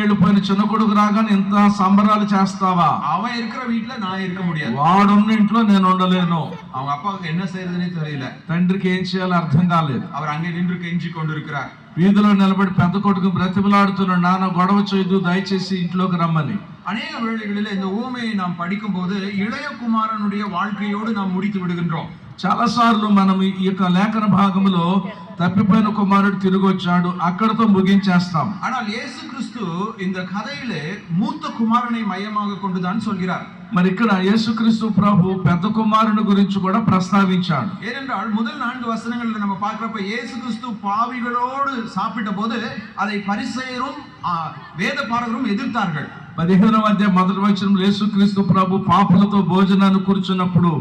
వెళ్ళిపోయిన చిన్న కొడుకు రాగానే ఇంత సంబరాలు చేస్తావా? அவன் இருக்கிற வீட்டுல நான் இருக்க முடியாது. వాడున్న ఇంట్లో నేను ఉండలేను. அவங்க அப்பாவுக்கு என்ன செய்யறதுன்னே தெரியல. తండ్రికి ఏం చేయాలో అర్థం కాలేదు. அவர் அங்கே நின்று கெஞ்சி கொண்டிருக்கிறார். వీధిలో నిలబడి పెద్ద కొడుకు బ్రతిమలాడుతున్నాడు, నాన్న గొడవ చేయదు, దయచేసి ఇంట్లోకి రమ్మని. அநேக வேளைகளில் இந்த ஊமையை நாம் படிக்கும் போது இளைய குமாரனுடைய வாழ்க்கையோடு நாம் முடித்து விடுகின்றோம். చాలా సార్లు మనం ఈ యొక్క లేఖన భాగంలో తప్పిపోయిన కుమారుడు తిరిగి వచ్చాడు అక్కడతో ముగించేస్తాం. ஆனால் இயேசு கிறிஸ்து இந்த கதையிலே மூத்த குமாரனை மையமாக கொண்டுதான் சொல்கிறார். మరి ఇక్కడ యేసుక్రీస్తు ప్రభు పెద్ద కుమారుని గురించి కూడా ప్రస్తావించాడు. ஏனென்றால் முதல் 4 வசனங்களில் நம்ம பார்க்கிறப்ப இயேசு கிறிஸ்து பாவிகளோடு சாப்பிட்ட போது அதை பரிசேயரும் வேத பாரகரும் எதிர்த்தார்கள். 15వ అధ్యాయం మొదటి వచనంలో యేసుక్రీస్తు ప్రభు పాపులతో భోజనాన్ని కూర్చున్నప్పుడు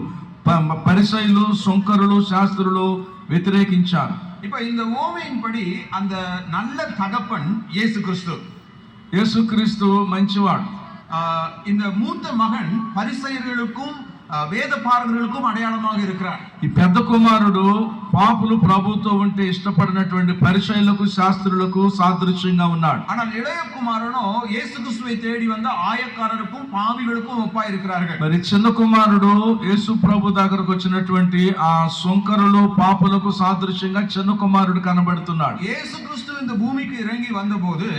పరిసయ్యులు, సుంకరులు, శాస్త్రులు వ్యతిరేకించారు. இப்ப இந்த ஓமையின்படி அந்த நல்ல தகப்பன் இயேசு கிறிஸ்து. యేసుక్రీస్తు మంచివాడు. இந்த மூத்த மகன் பரிசேயர்களுக்கும் வேத பாரகர்களுக்கும் அடையாளமாக இருக்கிறார். ఈ పెద్ద కుమారుడు పాపులు ప్రభుతో ఉంటే ఇష్టపడినటువంటి పరిసయ్యులకు, శాస్త్రులకు సాదృశ్యంగా ఉన్నాడు. ஆனால் இளைய குமாரனோ இயேசு கிறிஸ்துவை தேடி வந்த ஆயக்காரருக்கும் பாவிகளுக்கும் ஒப்பாய் இருக்கிறார்கள். మరి చిన్న కుమారుడు యేసు ప్రభు దగ్గరకు వచ్చినటువంటి ఆ సుంకరులు, పాపులకు సాదృశ్యంగా చిన్న కుమారుడు కనబడుతున్నాడు. இயேசு கிறிஸ்து இந்த பூமிக்கு இறங்கி வந்தபோது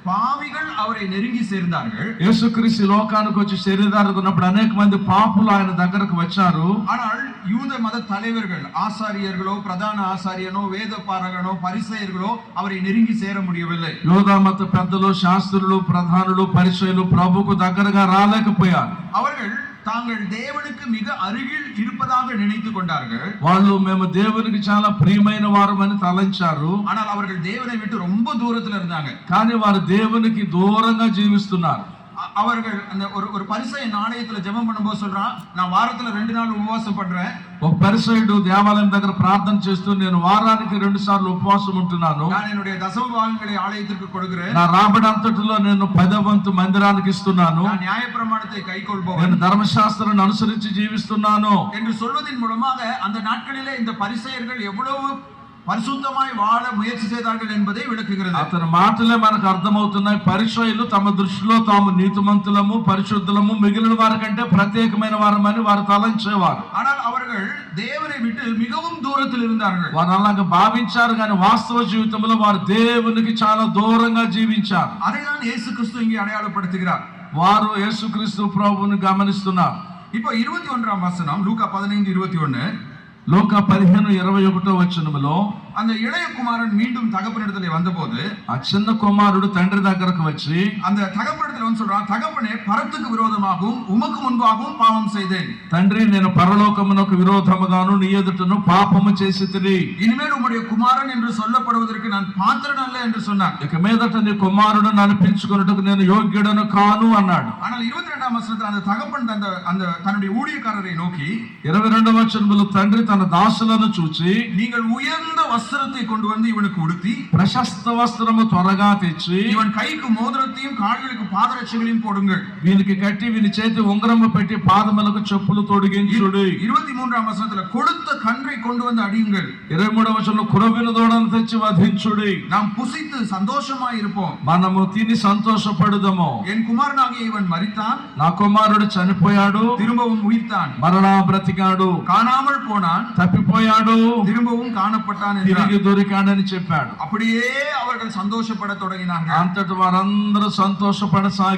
பாவிகள் அவரை நெருங்கி சேர்ந்தார்கள். యేసుక్రీస్తు లోకానికి వచ్చి శరీరానికి ఉన్నప్పుడు అనేక మంది పాపులు ఆయన దగ్గరకు వచ్చారు. ஆனால் யூத மத தலைவர்கள், ஆசாரியர்களோ, பிரதான ஆசாரியனோ, வேத பாரகனோ, பரிசேயர்களோ அவரை நெருங்கி சேர முடியவில்லை. యోధా మత పెద్దలు, శాస్త్రులు, ప్రధానులు, పరిసయ్యులు ప్రభుకు దగ్గరగా రాలేకపోయారు. அவர்கள் தாங்கள் தேவனுக்கு மிக அருகில் இருப்பதாக நினைத்து கொண்டார்கள். వాళ్ళు మేము దేవునికి చాలా ప్రియమైన వారమని తలంచారు. ஆனால் அவர்கள் தேவனை விட்டு ரொம்ப தூரத்துல இருந்தாங்க. కానీ వారు దేవునికి దూరంగా జీవిస్తున్నారు. அவர்கள் அந்த ஒரு பரிசேய நாணயத்துல ஜெபம் பண்ணும்போது சொல்றான், நான் வாரத்துல 2 நாள் உபவாசம் பண்றேன். ఒక పరిసయ్యుడు దేవాలయం దగ్గర ప్రార్థన చేస్తూ నేను వారానికి 2 సార్లు ఉపవాసం ఉంటున్నాను. நான் என்னுடைய தசம பாகங்களை ஆலயத்திற்கு கொடுக்கிறேன். నా రాబడి అంతటిలో నేను 10వ వంతు మందిరానికి ఇస్తున్నాను. நான் நியாயப்பிரமாணத்தை கைக்கொள்பவன். నేను ధర్మశాస్త్రాన్ని అనుసరించి జీవిస్తున్నాను என்று சொல்வதன் மூலமாக அந்த நாட்களிலே இந்த பரிசேயர்கள் எவ்வளவு పరిశుద్ధమాయి వాడ ముయற்சி చేశాர்கள் என்பதை విளக்குகிறது. అతని మాటలే మనకు అర్థమవుతున్నాయి. పరిసయ్యులు తమ దృష్టిలో తాము నీతిమంతులము, పరిశుద్ధులము, మిగిలిన వారి కంటే ప్రత్యేకమైన వారమని వారు తలంచేవారు. ஆனால் அவர்கள் தேவனை விட்டு மிகவும் தூரத்தில் இருந்தார்கள். వారు అలాగా భావించారు, కానీ వాస్తవ జీవితంలో వారు దేవునికి చాలా దూరంగా జీవించారు. அதைதான் இயேசு கிறிஸ்து இங்கே அடையாளப்படுத்துகிறார். వారు యేసుక్రీస్తు ప్రభువుని గమనిస్తున్నారు. இப்போ 21ஆம் வசனம், லூக்கா 15:21. లూకా 15:21 వచనములో அந்த இளைய குமாரன் மீண்டும் தகப்பனிடத்திலே வந்தபோது ఆ చిన్న కుమారుడు తండ్రి దగ్గరకు వచ్చి அந்த தகப்பனிடத்தில் வந்து சொல்றான், தகப்பனே, பரத்துக்கு விரோதமாகவும் உமக்கு முன்பாகவும் பாவம் செய்தேன். తండ్రి, నేను పరలోకమునకు విరోధముగాను నీ ఎదుటను పాపము చేసితిని. இனிமேல் உம்முடைய குமாரன் என்று சொல்லப்படுவதற்கு நான் பாத்திரன் அல்ல என்று சொன்னான். ఇక మీదట నీ కుమారుడు అనిపించుకున్నట్టుకు నేను యోగ్యుడను కాను అన్నాడు. ஆனால் 22ஆம் వచనத்தில் அந்த தகப்பன் அந்த தன்னுடைய ஊழியக்காரரை நோக்கி 22వ వచనములో తండ్రి తన దాసులను చూచి, நீங்கள் உயர்ந்த வஸ்திரத்தை கொண்டு வந்து இவனுக்கு உடுத்தி ప్రశస్త వస్త్రము త్వరగా తెచ్చి இவன் கைக்கு மோதிரத்தையும் கால்களுக்கு பாதரட்சைகளையும் போடுங்கள். వీనికి కట్టి వీని చేతి ఉంగరము పెట్టి పాదములకు చెప్పులు తొడిగించుడి. 23ஆம் வசனத்துல கொடுத்த கன்றை கொண்டு வந்து அடியுங்கள். 23వ వచనంలో కురవిన దూడను తెచ్చి వధించుడి. நாம் புசித்து சந்தோஷமாய் இருப்போம். మనము తిని సంతోషపడుదము. என் குமாரனாகிய இவன் மரித்தான், నా కుమారుడు చనిపోయాడు, திரும்பவும் உயிர்த்தான், మరలా బ్రతికాడు, காணாமல் போனான், తప్పిపోయాడు, திரும்பவும் காணப்பட்டான் తిరిగి దొరికాడని చెప్పాడు. அப்படியே அவர்கள் சந்தோஷப்பட தொடங்கினார்கள். అంతటి వారందరూ సంతోషపడ